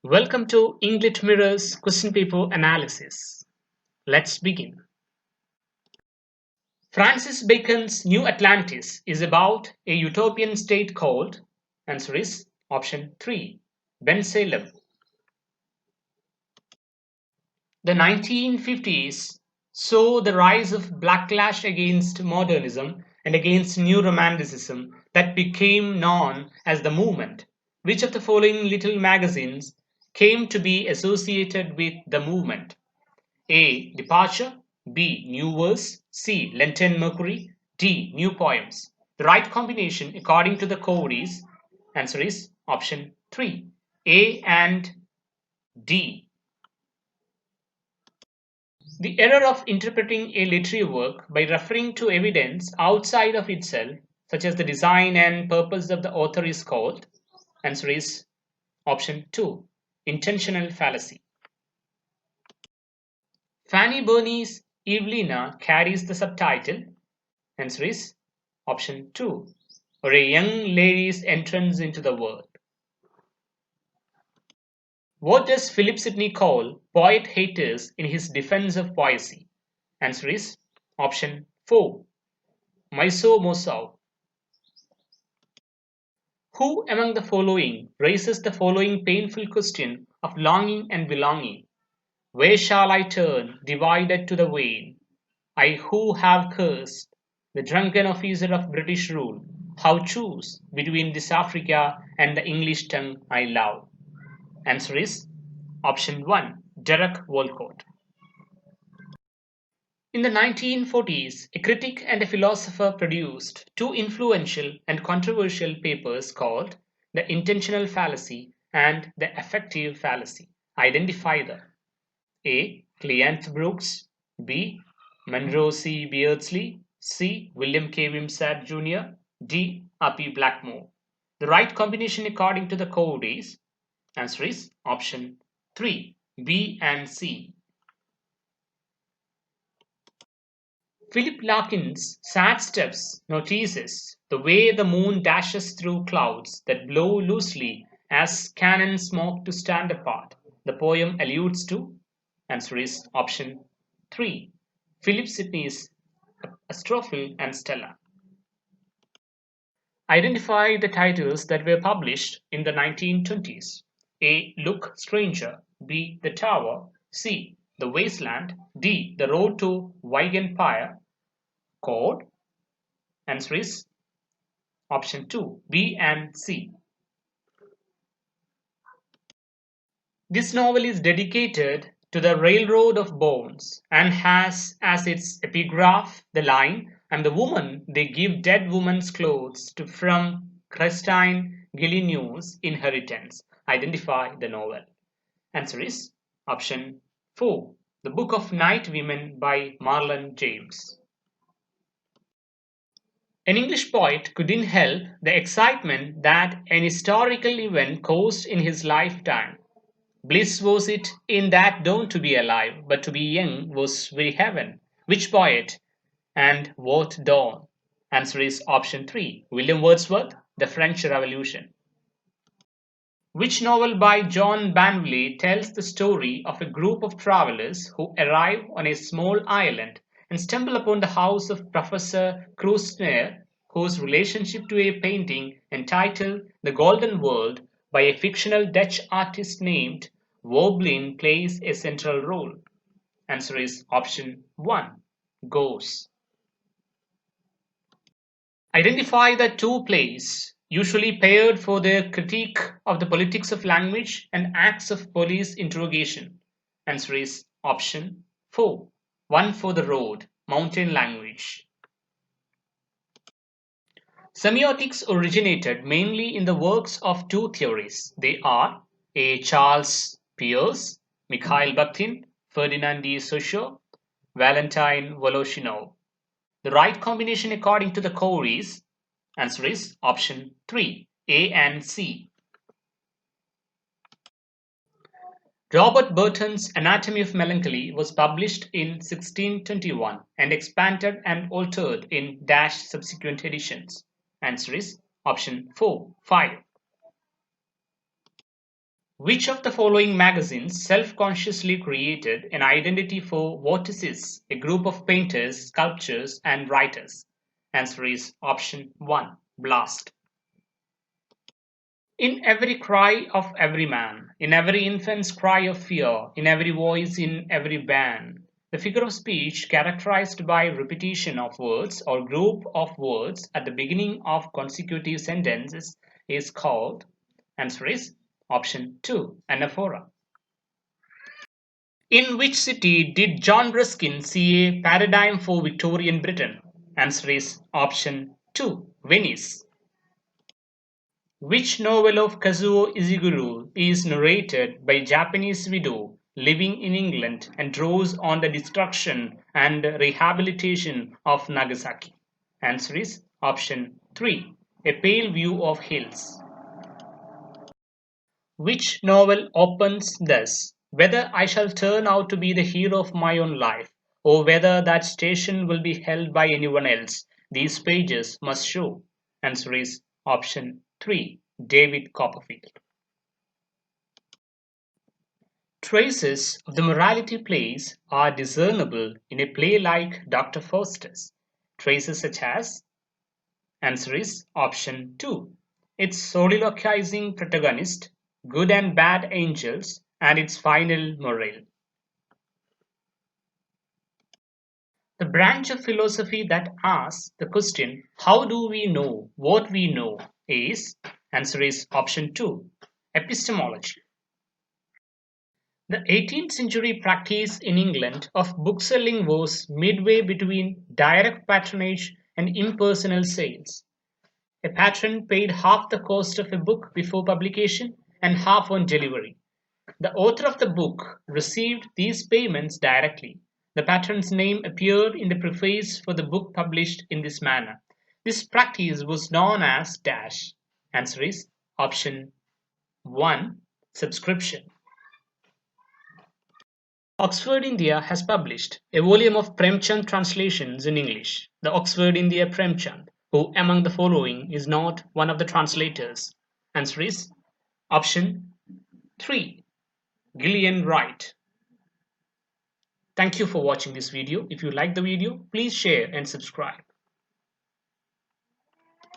Welcome to English Mirror's question paper analysis. Let's begin. Francis Bacon's New Atlantis is about a utopian state called, answer is option 3, Ben Salem. The 1950s saw the rise of backlash against modernism and against New Romanticism that became known as the movement. Which of the following little magazines came to be associated with the movement? A. Departure. B. New Verse. C. Lenten Mercury. D. New Poems. The right combination according to the code is, answer is option 3. A and D. The error of interpreting a literary work by referring to evidence outside of itself, such as the design and purpose of the author, is called, answer is option 2, intentional fallacy. Fanny Burney's Evelina carries the subtitle, answer is option 2, or a young lady's entrance into the world. What does Philip Sidney call poet haters in his defense of poesy? Answer is option 4, Maiso Mosau. Who among the following raises the following painful question of longing and belonging? Where shall I turn, divided to the wane? I who have cursed the drunken officer of British rule, how choose between this Africa and the English tongue I love? Answer is option 1, Derek Walcott. In the 1940s, a critic and a philosopher produced two influential and controversial papers called The Intentional Fallacy and The Affective Fallacy. Identify them. A. Cleanth Brooks. B. Monroe C. Beardsley. C. William K. Wimsatt Jr. D. R.P. Blackmore. The right combination according to the code is, answer is option 3, B and C. Philip Larkin's Sad Steps notices the way the moon dashes through clouds that blow loosely as cannon smoke to stand apart. The poem alludes to, answer is option 3, Philip Sidney's Astrophil and Stella. Identify the titles that were published in the 1920s. A. Look Stranger. B. The Tower. C. The Wasteland. D. The Road to Wigan-Pyre. Code. Answer is option 2, B and C. This novel is dedicated to the Railroad of Bones and has as its epigraph the line, "I'm the woman they give dead woman's clothes to from Christine Gillinou's inheritance." Identify the novel. Answer is option 4, The Book of Night Women by Marlon James. An English poet couldn't help the excitement that an historical event caused in his lifetime. Bliss was it in that dawn to be alive, but to be young was very heaven. Which poet and what dawn? Answer is option 3, William Wordsworth, The French Revolution. Which novel by John Banville tells the story of a group of travelers who arrive on a small island and stumble upon the house of Professor Krusner, whose relationship to a painting entitled The Golden World by a fictional Dutch artist named Vaublin plays a central role? Answer is option 1, Goes. Identify the two plays usually paired for their critique of the politics of language and acts of police interrogation. Answer is option 4, One for the Road, Mountain Language. Semiotics originated mainly in the works of two theorists. They are A. Charles Peirce, Mikhail Bakhtin, Ferdinand de Saussure, Valentin Voloshinov. The right combination according to the core is, answer is option 3, A and C. Robert Burton's Anatomy of Melancholy was published in 1621 and expanded and altered in subsequent editions. Answer is option 4, 5. Which of the following magazines self-consciously created an identity for Vortices, a group of painters, sculptors, and writers? Answer is option 1, Blast. In every cry of every man, in every infant's cry of fear, in every voice, in every band, the figure of speech characterized by repetition of words or group of words at the beginning of consecutive sentences is called, answer is option 2, anaphora. In which city did John Ruskin see a paradigm for Victorian Britain? Answer is option 2, Venice. Which novel of Kazuo Ishiguro is narrated by a Japanese widow living in England and draws on the destruction and rehabilitation of Nagasaki? Answer is option 3, A Pale View of Hills. Which novel opens thus: whether I shall turn out to be the hero of my own life, or whether that station will be held by anyone else, these pages must show. Answer is option 3, David Copperfield. Traces of the morality plays are discernible in a play like Dr. Faustus. Traces such as, answer is option 2, its soliloquizing protagonist, good and bad angels, and its final moral. The branch of philosophy that asks the question, how do we know what we know, is, answer is option 2, epistemology. The 18th century practice in England of bookselling was midway between direct patronage and impersonal sales. A patron paid half the cost of a book before publication and half on delivery. The author of the book received these payments directly. The patron's name appeared in the preface for the book published in this manner. This practice was known as dash. Answer is option 1, subscription. Oxford India has published a volume of Premchand translations in English. The Oxford India Premchand, who among the following is not one of the translators? Answer is option 3, Gillian Wright. Thank you for watching this video. If you like the video, please share and subscribe.